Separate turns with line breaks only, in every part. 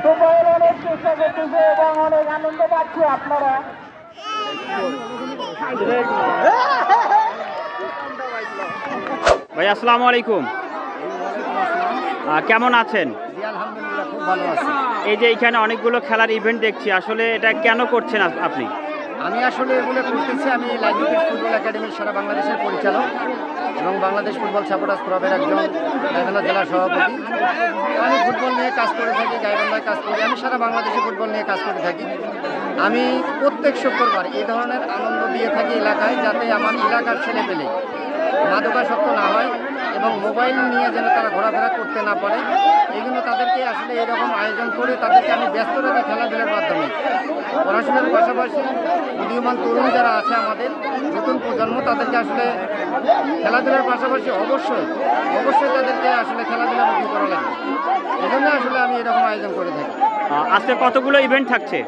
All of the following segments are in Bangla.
মোবাইল অনেক চেষ্টা করতেছে এবং অনেক আনন্দ পাচ্ছে আপনারা।
ভাই আসসালামু আলাইকুম, কেমন আছেন?
আলহামদুলিল্লাহ, খুব ভালো আছি।
এই যে এখানে অনেকগুলো খেলার ইভেন্ট দেখছি, আসলে এটা কেন করছেন আপনি?
আমি আসলে এগুলো করতেছি, আমি লাইব্রেরি ফুটবল একাডেমির সারা বাংলাদেশের পরিচালক এবং বাংলাদেশ ফুটবল সাপোর্টার্স ক্লাবের একজন গাইবান্ধা জেলা সভাপতি। আমি ফুটবল নিয়ে কাজ করে থাকি, গাইবান্ধায় কাজ করি, আমি সারা বাংলাদেশে ফুটবল নিয়ে কাজ করে থাকি। আমি প্রত্যেক শুক্রবার এই ধরনের আনন্দ দিয়ে থাকি এলাকায়, যাতে আমার এলাকার ছেলেপেলে মাদকাসক্ত না হয় এবং মোবাইল নিয়ে যেন তারা ঘোরাফেরা করতে না পারে। এই জন্য তাদেরকে আসলে এরকম আয়োজন করে তাদেরকে আমি ব্যস্ত রাখি খেলাধুলার মাধ্যমে। পড়াশোনার পাশাপাশি উদীয়মান তরুণ যারা আছে আমাদের নতুন প্রজন্ম, তাদেরকে আসলে খেলাধুলার পাশাপাশি অবশ্যই তাদেরকে আসলে খেলাধুলা মুখী করা লাগবে। এই জন্য আসলে আমি এরকম আয়োজন করে থাকি।
আজকে কতগুলো ইভেন্ট থাকছে?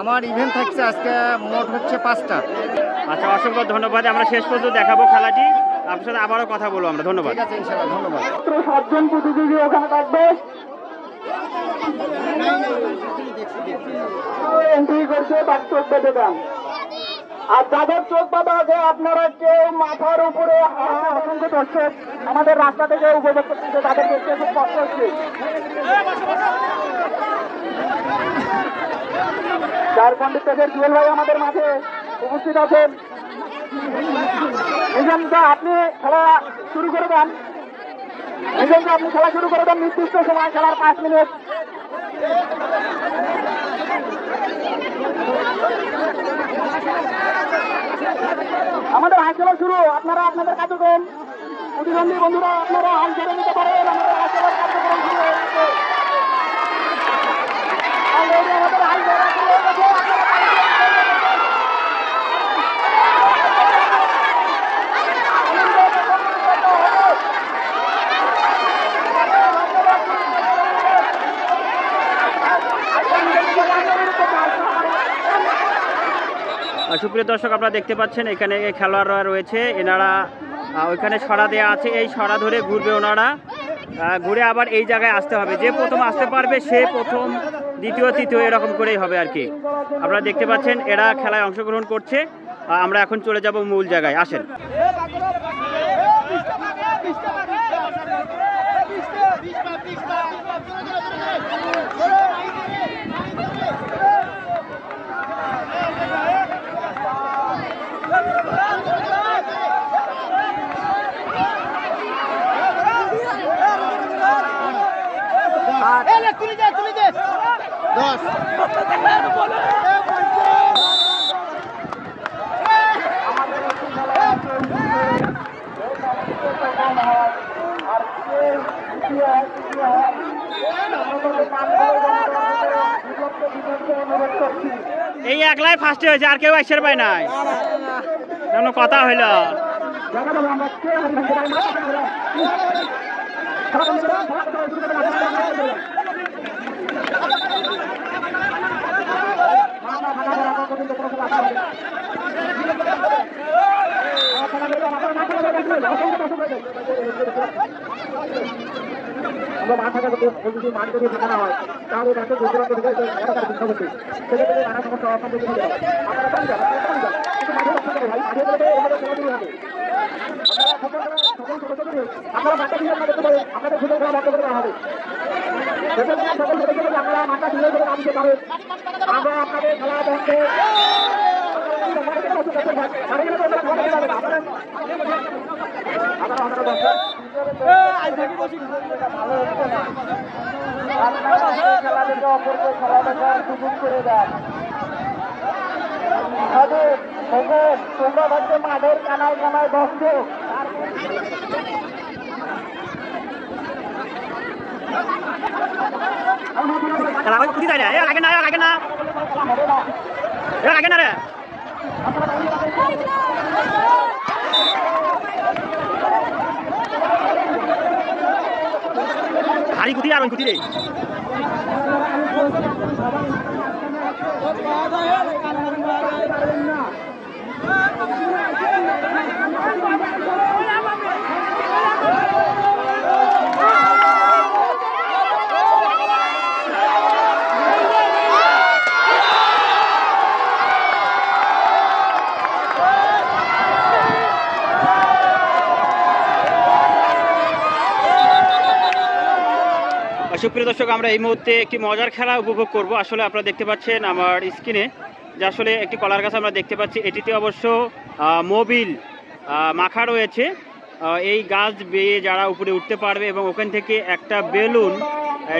আমার ইভেন্ট থাকছে আজকে মোট হচ্ছে 5টা।
আচ্ছা, অসংখ্য ধন্যবাদ। আমরা শেষ পর্যন্ত দেখাবো খেলাটি, আপনার সাথে আবারও কথা বলবো আমরা। ধন্যবাদ।
ঠিক আছে, ইনশাআল্লাহ, ধন্যবাদ।
7জন প্রতিযোগী ওখানে থাকবে, এন্ট্রি করছে, তার চোখ বেঁধে দেন। আর যাদের চোখ বাঁধা আছে আপনারা কেউ মাথার উপরে, অসংখ্য দর্শক আমাদের রাস্তা থেকে উপভোগ করতেছে, তাদের দেখতে খুব কষ্ট হচ্ছে। ঝাড়খণ্ডের থেকে জুয়েল ভাই আমাদের মাঝে উপস্থিত আছেন। আপনি খেলা শুরু করে দেন, আপনি খেলা শুরু করে দেন। নির্দিষ্ট সময়, খেলার 5 মিনিট। আমাদের হাত খেলা শুরু। আপনারা আপনাদের কার্যক্রম, প্রতিবন্ধী বন্ধুরা আপনারা হাল ছেড়ে নিতে পারেন। আমাদের হাত খেলার কার্যক্রম শুরু হয়ে গেছে। আমাদের হাল খেলা শুরু হয়ে গেছে।
সুপ্রিয় দর্শক, আপনারা দেখতে পাচ্ছেন এখানে খেলোয়াড়রা রয়েছে, এনারা ওইখানে সরা দেওয়া আছে, এই সরা ধরে ঘুরবে ওনারা, ঘুরে আবার এই জায়গায় আসতে হবে। যে প্রথম আসতে পারবে সে প্রথম, দ্বিতীয়, তৃতীয় এরকম করেই হবে আর কি। আপনারা দেখতে পাচ্ছেন এরা খেলায় অংশগ্রহণ করছে। আমরা এখন চলে যাব মূল জায়গায়, আসেন।
তুলে দে 10।
এই একলাই ফার্স্টে হয়েছে, আর কেউ আসতে পায় নাই, যেন কথা হইল।
আমরা মাথাটা যদি মান করে দেখানো হয় তাহলে তাকে গুজরাট করে সেক্ষেত্রে নানা সমস্যা আপনাদের হবে। আপনারা চান যান, ভাই আগে বলে আমাদের খেলা শুরু হবে। আপনারা মাঠটা দিয়ে দেখতে পারেন, আপনাদের সুযোগ বন্ধ করে দেওয়া হবে। আপনারা মাঠটা দিয়ে করে নামতে পারেন। আমরা আপনাদের খেলা বন্ধে খেলা দেখে অপরকে খেলা দেখার সুযোগ করে দেন। তোমরা হচ্ছে মাঠের কানায় কানায় বসছো,
লাগে না রে। হারি কুটি আর কুটি রে। সুপ্রিয় দর্শক, আমরা এই মুহূর্তে একটি মজার খেলা উপভোগ করব। আসলে আপনারা দেখতে পাচ্ছেন আমার স্ক্রিনে যে আসলে একটি কলার গাছ আমরা দেখতে পাচ্ছি। এটিতে অবশ্য মোবিল মাখা রয়েছে। এই গাছ বেয়ে যারা উপরে উঠতে পারবে এবং ওখান থেকে একটা বেলুন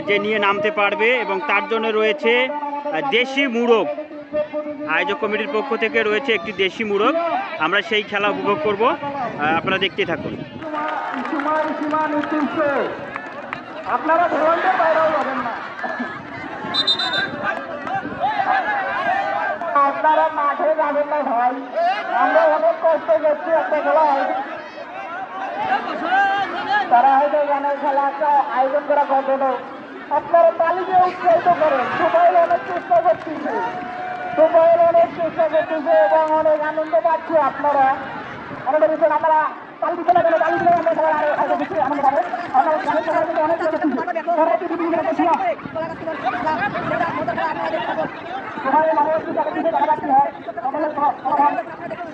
যে নিয়ে নামতে পারবে এবং তার জন্য রয়েছে দেশি মুরগ। আয়োজক কমিটির পক্ষ থেকে রয়েছে একটি দেশি মুরগ। আমরা সেই খেলা উপভোগ করব, আপনারা দেখতে থাকুন।
আপনারা ভ্রমণের বাইরেও যাবেন না, আপনারা মাঠে যাবেন না ভাই। আমরা অনেক কষ্ট করছি একটা খেলায়। তারা হয়তো জানে খেলা একটা আয়োজন করা কতটা। আপনারা তালিকে উৎসাহিত করেন। সবাই অনেক চেষ্টা করতেছে, সবাই অনেক চেষ্টা করতেছে এবং অনেক আনন্দ পাচ্ছে। আপনারা আমাদের বিষয়ে আপনারা তালিকা খেলা গেলে তালিকা আমরা সবাই আরো বেশি আনন্দ পাবো। আপনারা অনেক চেষ্টা করতেছে, অনেক চেষ্টা করতেছে। সবাই মানুষ চেষ্টা করতেছে, দেখা যাচ্ছে হয় আমাদের কিন্তু আমাদের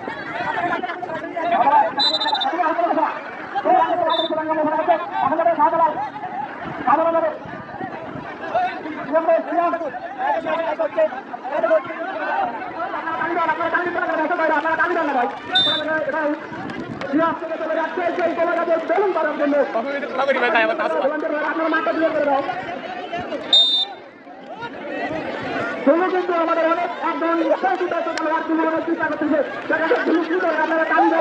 অনেক একজন চেষ্টা করতেছে। আপনারা তালিকা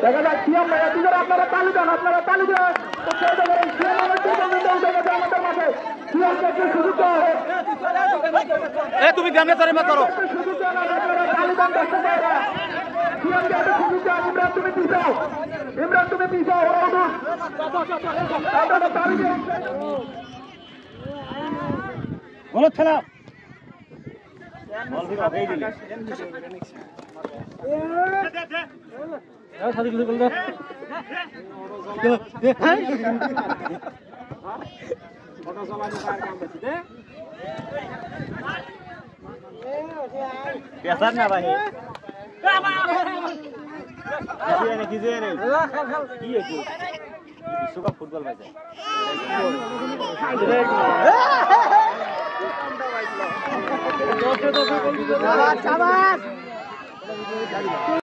দেখা যায় সিএম আপনারা তালু দেন, আপনারা তালু দেন। আমাদের মাঠে সিএমকে সুযোগ দেওয়া হোক।
তুমি গ্রামে তোর মাত্র
সুযোগ দেন, আপনারা তালু দেন। সিএমকে একটা সুযোগ দেন। ইমরান তুমি পিছাও, ইমরান তুমি পিছাও। আপনারা তালু দেন।
বলো খেলা পেশার না ভাই বিশ্বকাপ ফুটবল বাজে।